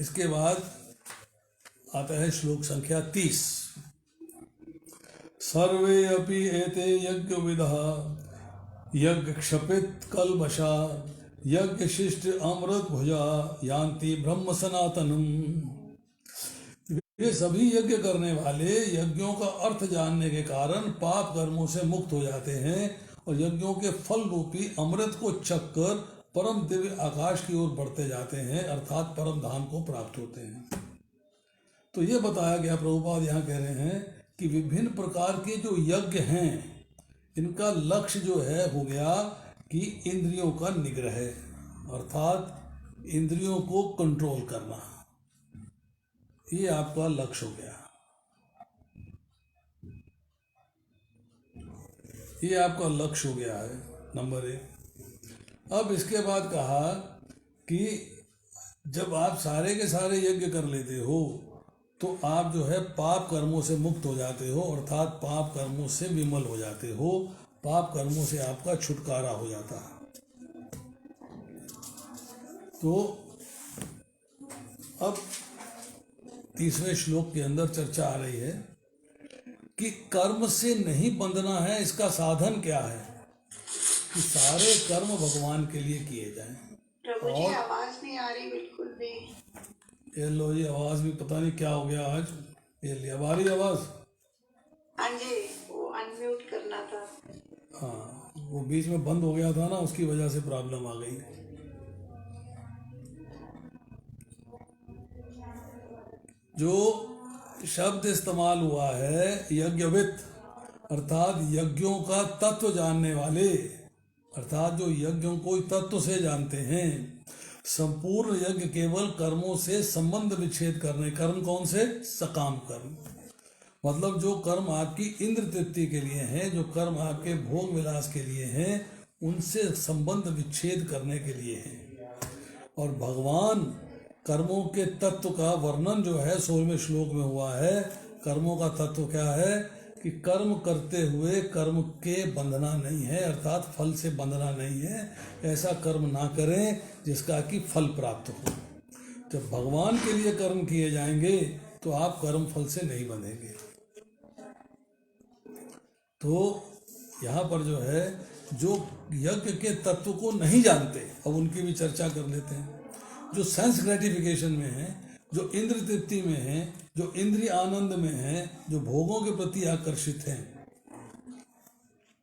इसके बाद आता है श्लोक संख्या 30। सर्वे अपि एते यज्ञ विदः यज्ञ क्षपित कल्मषा यज्ञ शिष्ट अमृत भुजा यान्ति ब्रह्म सनातनम। ये सभी यज्ञ करने वाले यज्ञों का अर्थ जानने के कारण पाप कर्मों से मुक्त हो जाते हैं और यज्ञों के फल रूपी अमृत को चखकर परम दिव्य आकाश की ओर बढ़ते जाते हैं, अर्थात परम धाम को प्राप्त होते हैं। तो ये बताया गया, प्रभुपाद यहाँ कह रहे हैं कि विभिन्न प्रकार के जो यज्ञ हैं इनका लक्ष्य जो है हो गया कि इंद्रियों का निग्रह, अर्थात इंद्रियों को कंट्रोल करना, ये आपका लक्ष्य हो गया। ये आपका लक्ष्य हो गया है नंबर 1। अब इसके बाद कहा कि जब आप सारे के सारे यज्ञ कर लेते हो तो आप जो है पाप कर्मों से मुक्त हो जाते हो, अर्थात पाप कर्मों से विमल हो जाते हो, पाप कर्मों से आपका छुटकारा हो जाता है। तो अब 30वें श्लोक के अंदर चर्चा आ रही है कि कर्म से नहीं बंधना है, इसका साधन क्या है कि सारे कर्म भगवान के लिए किए जाएं। प्रभु जी आवाज नहीं आ रही बिल्कुल भी। ये लो, ये आवाज भी पता नहीं क्या हो गया आज। ये ले, अब आ रही आवाज? हाँ जी, वो अनम्यूट करना था। हाँ, वो बीच में बंद हो गया था ना, उसकी वजह से प्रॉब्लम आ गई। जो शब्द इस्तेमाल हुआ है यज्ञविद, अर्थात यज्ञों का तत्व जानने वाले, अर्थात जो यज्ञों को तत्व से जानते हैं। संपूर्ण यज्ञ केवल कर्मों से संबंध विच्छेद करने, कर्म कौन से? सकाम कर्म, मतलब जो कर्म आपकी इंद्र तृप्ति के लिए हैं, जो कर्म आपके भोग विलास के लिए हैं, उनसे संबंध विच्छेद करने के लिए हैं। और भगवान कर्मों के तत्व का वर्णन जो है 16वें श्लोक में हुआ है। कर्मों का तत्व क्या है कि कर्म करते हुए कर्म के बंधना नहीं है, अर्थात फल से बंधना नहीं है। ऐसा कर्म ना करें जिसका कि फल प्राप्त हो। जब भगवान के लिए कर्म किए जाएंगे तो आप कर्म फल से नहीं बंधेंगे। तो यहाँ पर जो है जो यज्ञ के तत्व को नहीं जानते, अब उनकी भी चर्चा कर लेते हैं। जो सेंस ग्रेटिफिकेशन में है, जो इंद्र तृप्ति में है, जो इंद्रिय आनंद में है, जो भोगों के प्रति आकर्षित हैं,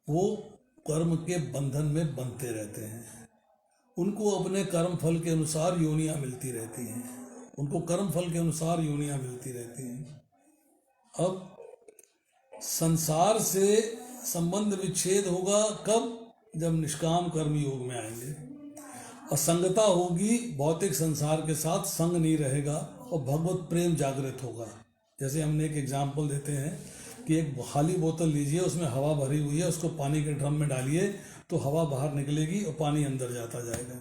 वो कर्म के बंधन में बंधते रहते हैं। उनको अपने कर्म फल के अनुसार योनियां मिलती रहती हैं, उनको कर्म फल के अनुसार योनियां मिलती रहती हैं। अब संसार से संबंध विच्छेद होगा कब? जब निष्काम कर्म योग में आएंगे। असंगता होगी, भौतिक संसार के साथ संग नहीं रहेगा और भगवत प्रेम जागृत होगा। जैसे हमने एक एग्जाम्पल देते हैं कि एक खाली बोतल लीजिए, उसमें हवा भरी हुई है, उसको पानी के ड्रम में डालिए तो हवा बाहर निकलेगी और पानी अंदर जाता जाएगा।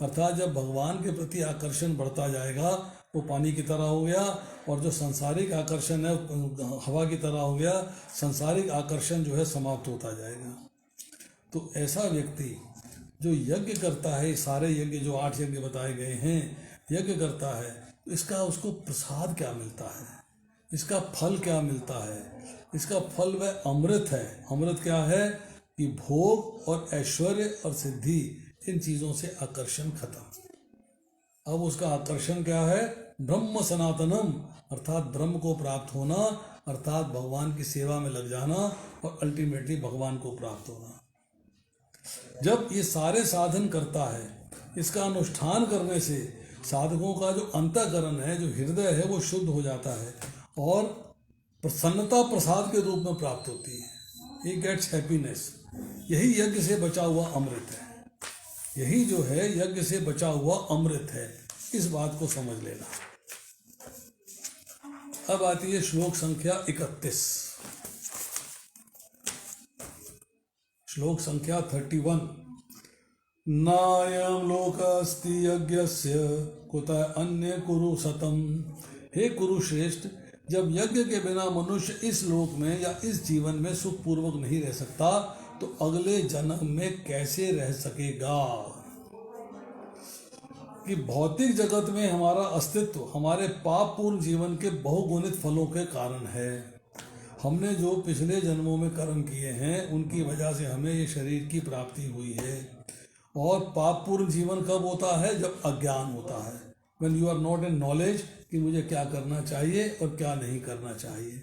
अर्थात जब भगवान के प्रति आकर्षण बढ़ता जाएगा वो पानी की तरह हो गया, और जो सांसारिक आकर्षण है हवा की तरह हो गया। सांसारिक आकर्षण जो है समाप्त होता जाएगा। तो ऐसा व्यक्ति जो यज्ञ करता है, सारे यज्ञ जो 8 यज्ञ बताए गए हैं, यज्ञ करता है, तो इसका उसको प्रसाद क्या मिलता है, इसका फल क्या मिलता है? इसका फल वह अमृत है। अमृत क्या है कि भोग और ऐश्वर्य और सिद्धि, इन चीज़ों से आकर्षण खत्म। अब उसका आकर्षण क्या है? ब्रह्म सनातनम, अर्थात ब्रह्म को प्राप्त होना, अर्थात भगवान की सेवा में लग जाना और अल्टीमेटली भगवान को प्राप्त होना। जब ये सारे साधन करता है, इसका अनुष्ठान करने से साधकों का जो अंतःकरण है, जो हृदय है, वो शुद्ध हो जाता है और प्रसन्नता प्रसाद के रूप में प्राप्त होती है। He gets happiness. यही यज्ञ से बचा हुआ अमृत है। यही जो है यज्ञ से बचा हुआ अमृत है। इस बात को समझ लेना। अब आती है श्लोक संख्या 31। श्लोक संख्या 31। नायं लोकस्ति यज्ञस्य कुतः अन्य कुरु सतम। हे कुरुश्रेष्ठ, जब यज्ञ के बिना मनुष्य इस लोक में या इस जीवन में सुखपूर्वक नहीं रह सकता तो अगले जन्म में कैसे रह सकेगा। कि भौतिक जगत में हमारा अस्तित्व हमारे पापपूर्ण जीवन के बहुगुणित फलों के कारण है। हमने जो पिछले जन्मों में कर्म किए हैं उनकी वजह से हमें ये शरीर की प्राप्ति हुई है। और पापपूर्ण जीवन कब होता है? जब अज्ञान होता है, when you are not in knowledge कि मुझे क्या करना चाहिए और क्या नहीं करना चाहिए।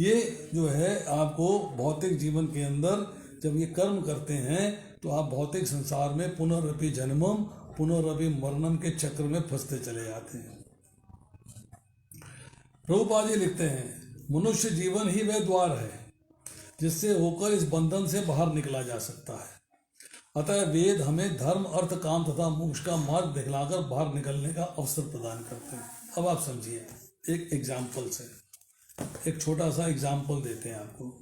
ये जो है आपको भौतिक जीवन के अंदर जब ये कर्म करते हैं तो आप भौतिक संसार में पुनरअपि जन्मम पुनरअपि मरणम के चक्र में फंसते चले जाते हैं। प्रभुपाद जी लिखते हैं, मनुष्य जीवन ही वह द्वार है जिससे होकर इस बंधन से बाहर निकला जा सकता है। अतः वेद हमें धर्म, अर्थ, काम तथा मोक्ष का मार्ग दिखलाकर बाहर निकलने का अवसर प्रदान करते हैं। अब आप समझिए, एक एग्जाम्पल से एक छोटा सा एग्जाम्पल देते हैं आपको।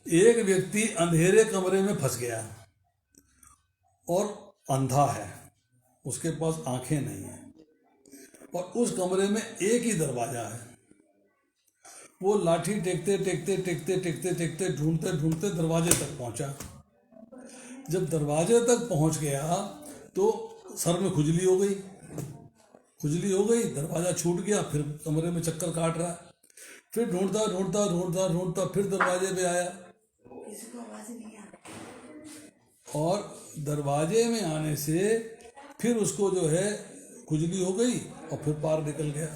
एक व्यक्ति अंधेरे कमरे में फंस गया और अंधा है, उसके पास आंखें नहीं है और उस कमरे में एक ही दरवाजा है। वो लाठी टेकते टेकते टेकते टेकते टेकते ढूंढते ढूंढते दरवाजे तक पहुंचा। जब दरवाजे तक पहुंच गया तो सर में खुजली हो गई, दरवाजा छूट गया। फिर कमरे में चक्कर काट रहा है, फिर ढूंढता ढूंढता ढूंढता ढूंढता फिर दरवाजे पे आया और दरवाजे में आने से फिर उसको जो है खुजली हो गई और फिर पार निकल गया।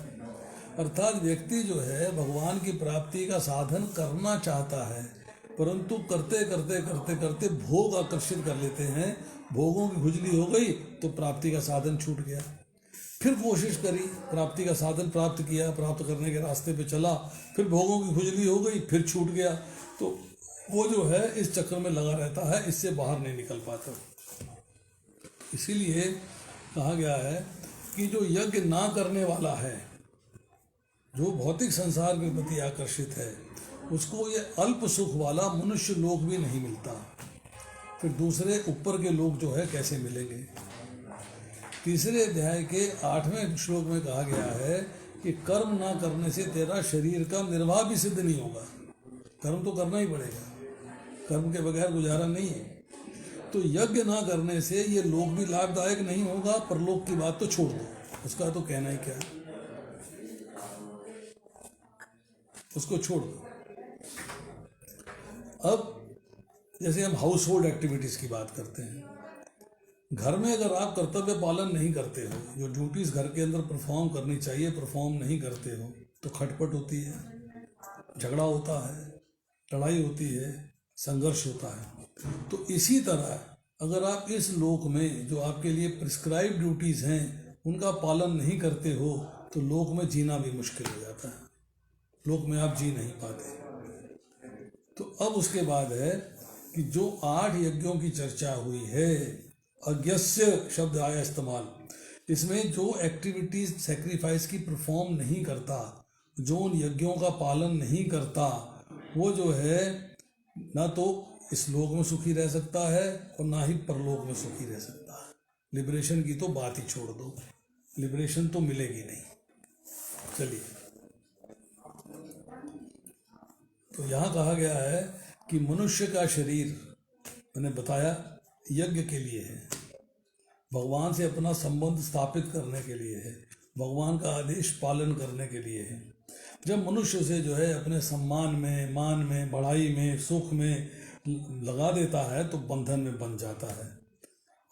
अर्थात व्यक्ति जो है भगवान की प्राप्ति का साधन करना चाहता है, परंतु करते करते करते करते भोग आकर्षित कर लेते हैं। भोगों की खुजली हो गई तो प्राप्ति का साधन छूट गया। फिर कोशिश करी, प्राप्ति का साधन प्राप्त किया, प्राप्त करने के रास्ते पे चला, फिर भोगों की खुजली हो गई, फिर छूट गया। तो वो जो है इस चक्कर में लगा रहता है, इससे बाहर नहीं निकल पाता। इसीलिए कहा गया है कि जो यज्ञ ना करने वाला है, जो भौतिक संसार के प्रति आकर्षित है, उसको ये अल्प सुख वाला मनुष्य लोक भी नहीं मिलता। फिर दूसरे ऊपर के लोग जो है कैसे मिलेंगे। तीसरे अध्याय के 8वें श्लोक में कहा गया है कि कर्म ना करने से तेरा शरीर का निर्वाह भी सिद्ध नहीं होगा। कर्म तो करना ही पड़ेगा, कर्म के बगैर गुजारा नहीं है। तो यज्ञ ना करने से ये लोक भी लाभदायक नहीं होगा, परलोक की बात तो छोड़ दो, उसका तो कहना ही क्या है, उसको छोड़ दो। अब जैसे हम हाउस होल्ड एक्टिविटीज़ की बात करते हैं, घर में अगर आप कर्तव्य पालन नहीं करते हो, जो ड्यूटीज़ घर के अंदर परफॉर्म करनी चाहिए परफॉर्म नहीं करते हो, तो खटपट होती है, झगड़ा होता है, लड़ाई होती है, संघर्ष होता है। तो इसी तरह अगर आप इस लोक में जो आपके लिए प्रिस्क्राइब ड्यूटीज़ हैं उनका पालन नहीं करते हो तो लोक में जीना भी मुश्किल हो जाता है, लोक में आप जी नहीं पाते। तो अब उसके बाद है कि जो 8 यज्ञों की चर्चा हुई है, अज्ञस्य शब्द आया इस्तेमाल, इसमें जो एक्टिविटीज सेक्रीफाइस की परफॉर्म नहीं करता, जो उन यज्ञों का पालन नहीं करता, वो जो है ना तो इस लोक में सुखी रह सकता है और ना ही परलोक में सुखी रह सकता है। लिबरेशन की तो बात ही छोड़ दो, लिबरेशन तो मिलेगी नहीं। चलिए, तो यहाँ कहा गया है कि मनुष्य का शरीर मैंने बताया यज्ञ के लिए है, भगवान से अपना संबंध स्थापित करने के लिए है, भगवान का आदेश पालन करने के लिए है। जब मनुष्य से जो है अपने सम्मान में, मान में, बढ़ाई में, सुख में लगा देता है तो बंधन में बंध जाता है।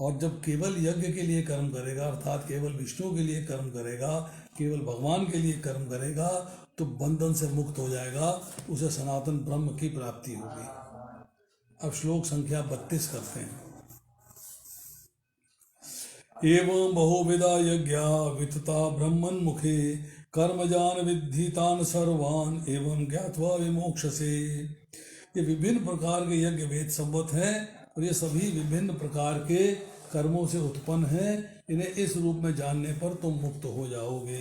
और जब केवल यज्ञ के लिए कर्म करेगा, अर्थात केवल विष्णु के लिए कर्म करेगा, केवल भगवान के लिए कर्म करेगा, तो बंधन से मुक्त हो जाएगा, उसे सनातन ब्रह्म की प्राप्ति होगी। अब श्लोक संख्या 32 करते हैं। एवं बहुविधा यज्ञा वितता ब्रह्मन् मुखे कर्मजान विद्धि तान सर्वान एवं ज्ञात्वा विमोक्षसे। ये विभिन्न प्रकार के यज्ञ वेद संवत हैं और ये सभी विभिन्न प्रकार के कर्मों से उत्पन्न हैं। इन्हें इस रूप में जानने पर तुम मुक्त हो जाओगे।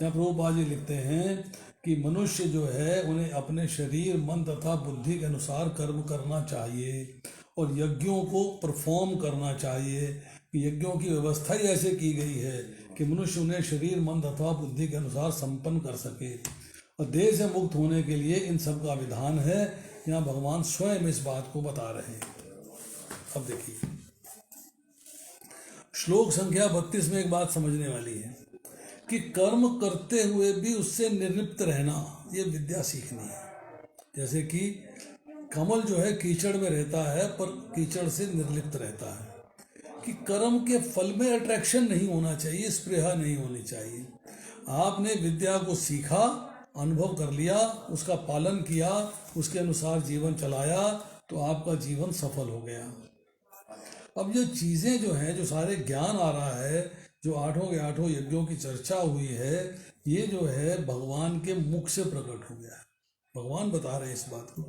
यहाँ प्रभुपाद जी लिखते हैं कि मनुष्य जो है उन्हें अपने शरीर, मन तथा बुद्धि के अनुसार कर्म करना चाहिए और यज्ञों को परफॉर्म करना चाहिए। कि यज्ञों की व्यवस्था ही ऐसे की गई है कि मनुष्य उन्हें शरीर, मन तथा बुद्धि के अनुसार संपन्न कर सके, और देह से मुक्त होने के लिए इन सब का विधान है। यहाँ भगवान स्वयं इस बात को बता रहे हैं। अब देखिए श्लोक संख्या 32 में एक बात समझने वाली है कि कर्म करते हुए भी उससे निर्लिप्त रहना, ये विद्या सीखनी है। जैसे कि कमल जो है कीचड़ में रहता है पर कीचड़ से निर्लिप्त रहता है, कि कर्म के फल में अट्रैक्शन नहीं होना चाहिए, स्पृहा नहीं होनी चाहिए। आपने विद्या को सीखा, अनुभव कर लिया, उसका पालन किया, उसके अनुसार जीवन चलाया, तो आपका जीवन सफल हो गया। अब ये चीज़ें जो हैं, जो सारे ज्ञान आ रहा है, जो आठों के आठों यज्ञों की चर्चा हुई है, ये जो है भगवान के मुख से प्रकट हो गया है। भगवान बता रहे हैं इस बात को।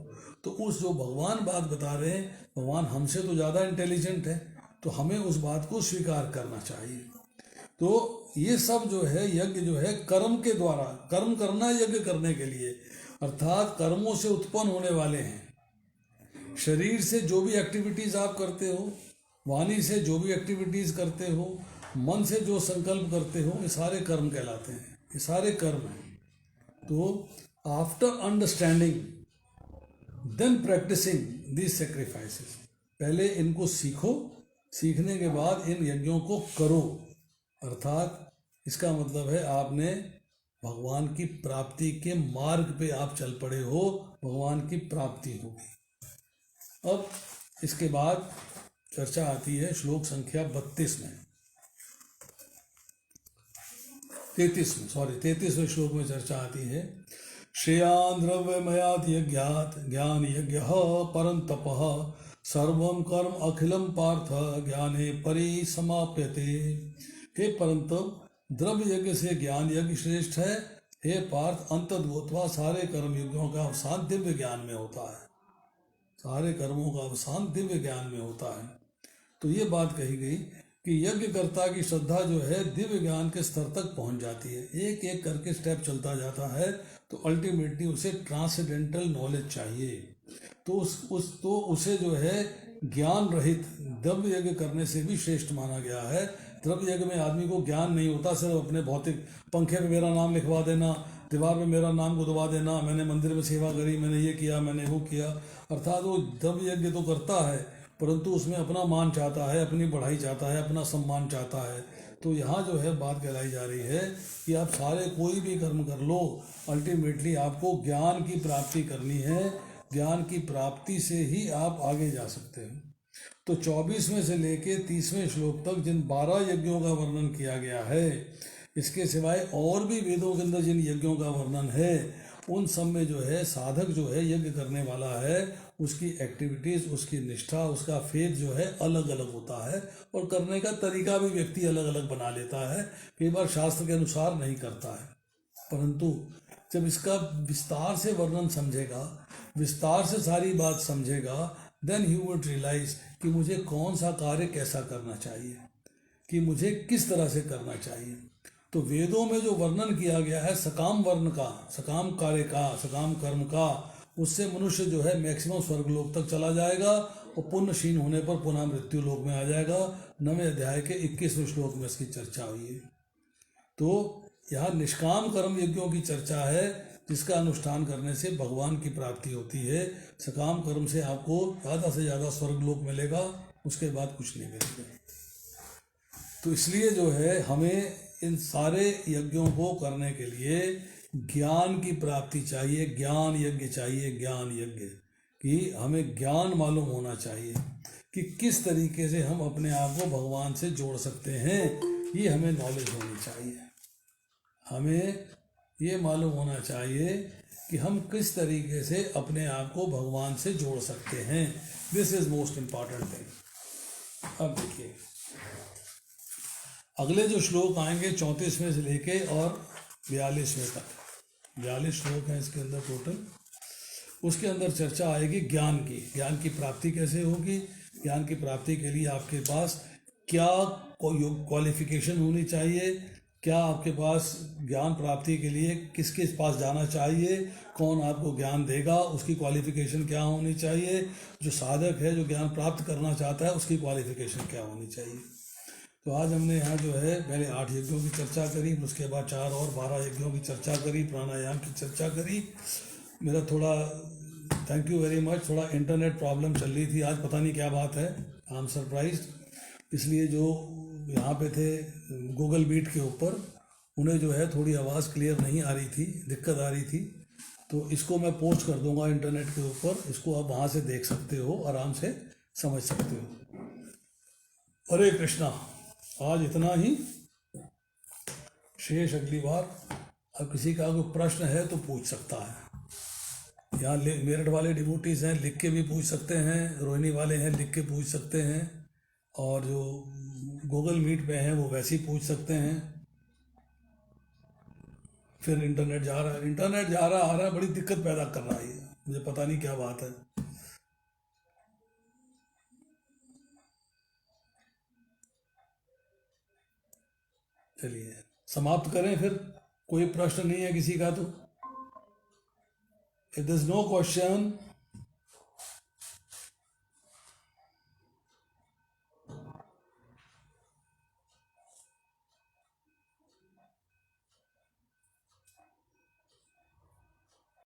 तो उस जो भगवान बात बता रहे हैं, भगवान हमसे तो ज़्यादा इंटेलिजेंट है, तो हमें उस बात को स्वीकार करना चाहिए। तो ये सब जो है यज्ञ जो है कर्म के द्वारा, कर्म करना यज्ञ करने के लिए, अर्थात कर्मों से उत्पन्न होने वाले हैं। शरीर से जो भी एक्टिविटीज़ आप करते हो, वाणी से जो भी एक्टिविटीज़ करते हो, मन से जो संकल्प करते हो, ये सारे कर्म कहलाते हैं, ये सारे कर्म हैं। तो after understanding then practicing this sacrifices, पहले इनको सीखो, सीखने के बाद इन यज्ञों को करो। अर्थात इसका मतलब है आपने भगवान की प्राप्ति के मार्ग पे आप चल पड़े हो, भगवान की प्राप्ति होगी। अब इसके बाद चर्चा आती है श्लोक संख्या 32 में, 33वें श्लोक में चर्चा आती है। श्रेयान् द्रव्यमयात् यज्ञात् ज्ञान यज्ञ परन्तपः सर्वं कर्म अखिलम पार्थ ज्ञाने परिसमाप्यते। हे परंतप, द्रव्य यज्ञ से ज्ञान यज्ञ श्रेष्ठ है। हे पार्थ, अंतद्भूतवा सारे कर्म यज्ञों का अवसान दिव्य ज्ञान में होता है। सारे कर्मों का अवसान दिव्य ज्ञान में होता है। तो ये बात कही गई कि यज्ञकर्ता की श्रद्धा जो है दिव्य ज्ञान के स्तर तक पहुंच जाती है। एक एक करके स्टेप चलता जाता है, तो अल्टीमेटली उसे ट्रांसेंडेंटल नॉलेज चाहिए। तो उसे जो है ज्ञान रहित द्रव्य यज्ञ करने से भी श्रेष्ठ माना गया है। द्रव्य यज्ञ में आदमी को ज्ञान नहीं होता, सिर्फ अपने भौतिक पंखे पे मेरा नाम लिखवा देना, दीवार पे मेरा नाम गुदवा देना, मैंने मंदिर में सेवा करी, मैंने ये किया, मैंने वो किया। अर्थात वो द्रव्य यज्ञ तो करता है, परंतु उसमें अपना मान चाहता है, अपनी बढ़ाई चाहता है, अपना सम्मान चाहता है। तो यहाँ जो है बात कहलाई जा रही है कि आप सारे कोई भी कर्म कर लो, अल्टीमेटली आपको ज्ञान की प्राप्ति करनी है। ज्ञान की प्राप्ति से ही आप आगे जा सकते हैं। तो 24वें से लेके 30वें श्लोक तक जिन 12 यज्ञों का वर्णन किया गया है, इसके सिवाय और भी वेदों के अंदर जिन यज्ञों का वर्णन है, उन सब में जो है साधक जो है यज्ञ करने वाला है, उसकी एक्टिविटीज़, उसकी निष्ठा, उसका फेथ जो है अलग अलग होता है, और करने का तरीका भी व्यक्ति अलग अलग बना लेता है। कई बार शास्त्र के अनुसार नहीं करता है, परंतु जब इसका विस्तार से वर्णन समझेगा, विस्तार से सारी बात समझेगा, देन ही वुड रियलाइज कि मुझे कौन सा कार्य कैसा करना चाहिए, कि मुझे किस तरह से करना चाहिए। तो वेदों में जो वर्णन किया गया है सकाम वर्ण का, सकाम कार्य का, सकाम कर्म का, उससे मनुष्य जो है मैक्सिमम स्वर्गलोक तक चला जाएगा और पुण्यशीन होने पर पुनः मृत्यु लोक में आ जाएगा। 9वें अध्याय के 21वें श्लोक में इसकी चर्चा हुई है। तो यहाँ निष्काम कर्म यज्ञों की चर्चा है, जिसका अनुष्ठान करने से भगवान की प्राप्ति होती है। सकाम कर्म से आपको ज़्यादा से ज़्यादा स्वर्गलोक मिलेगा, उसके बाद कुछ नहीं मिलेगा। तो इसलिए जो है हमें इन सारे यज्ञों को करने के लिए ज्ञान की प्राप्ति चाहिए, ज्ञान यज्ञ चाहिए, ज्ञान यज्ञ कि हमें ज्ञान मालूम होना चाहिए कि किस तरीके से हम अपने आप को भगवान से जोड़ सकते हैं। ये हमें नॉलेज होनी चाहिए। हमें ये मालूम होना चाहिए कि हम किस तरीके से अपने आप को भगवान से जोड़ सकते हैं। This is most important thing. अब देखिए अगले जो श्लोक आएंगे 34वें से लेके और 42वें तक, 42 श्लोक हैं इसके अंदर टोटल। उसके अंदर चर्चा आएगी ज्ञान की। ज्ञान की प्राप्ति कैसे होगी, ज्ञान की प्राप्ति के लिए आपके पास क्या क्वालिफिकेशन होनी चाहिए, क्या आपके पास ज्ञान प्राप्ति के लिए किसके पास जाना चाहिए, कौन आपको ज्ञान देगा, उसकी क्वालिफिकेशन क्या होनी चाहिए, जो साधक है जो ज्ञान प्राप्त करना चाहता है उसकी क्वालिफिकेशन क्या होनी चाहिए। तो आज हमने यहाँ जो है पहले 8 यज्ञों की चर्चा करी, उसके बाद 4 और 12 यज्ञों की चर्चा करी, प्राणायाम की चर्चा करी। मेरा थोड़ा थैंक यू वेरी मच, थोड़ा इंटरनेट प्रॉब्लम चल रही थी आज, पता नहीं क्या बात है, आई एम सरप्राइज्ड। इसलिए जो यहाँ पे थे गूगल मीट के ऊपर, उन्हें जो है थोड़ी आवाज़ क्लियर नहीं आ रही थी, दिक्कत आ रही थी। तो इसको मैं पोस्ट कर दूंगा इंटरनेट के ऊपर, इसको आप वहाँ से देख सकते हो, आराम से समझ सकते हो। हरे कृष्णा, आज इतना ही, शेष अगली बार। अब किसी का कोई प्रश्न है तो पूछ सकता है। यहाँ मेरठ वाले डिवोटीज हैं, लिख के भी पूछ सकते हैं, रोहिणी वाले हैं, लिख के पूछ सकते हैं, और जो गूगल मीट पे हैं वो वैसे ही पूछ सकते हैं। फिर इंटरनेट जा रहा है आ रहा है, बड़ी दिक्कत पैदा कर रहा है ये, मुझे पता नहीं क्या बात है। चलिए समाप्त करें फिर, कोई प्रश्न नहीं है किसी का तो। If this no question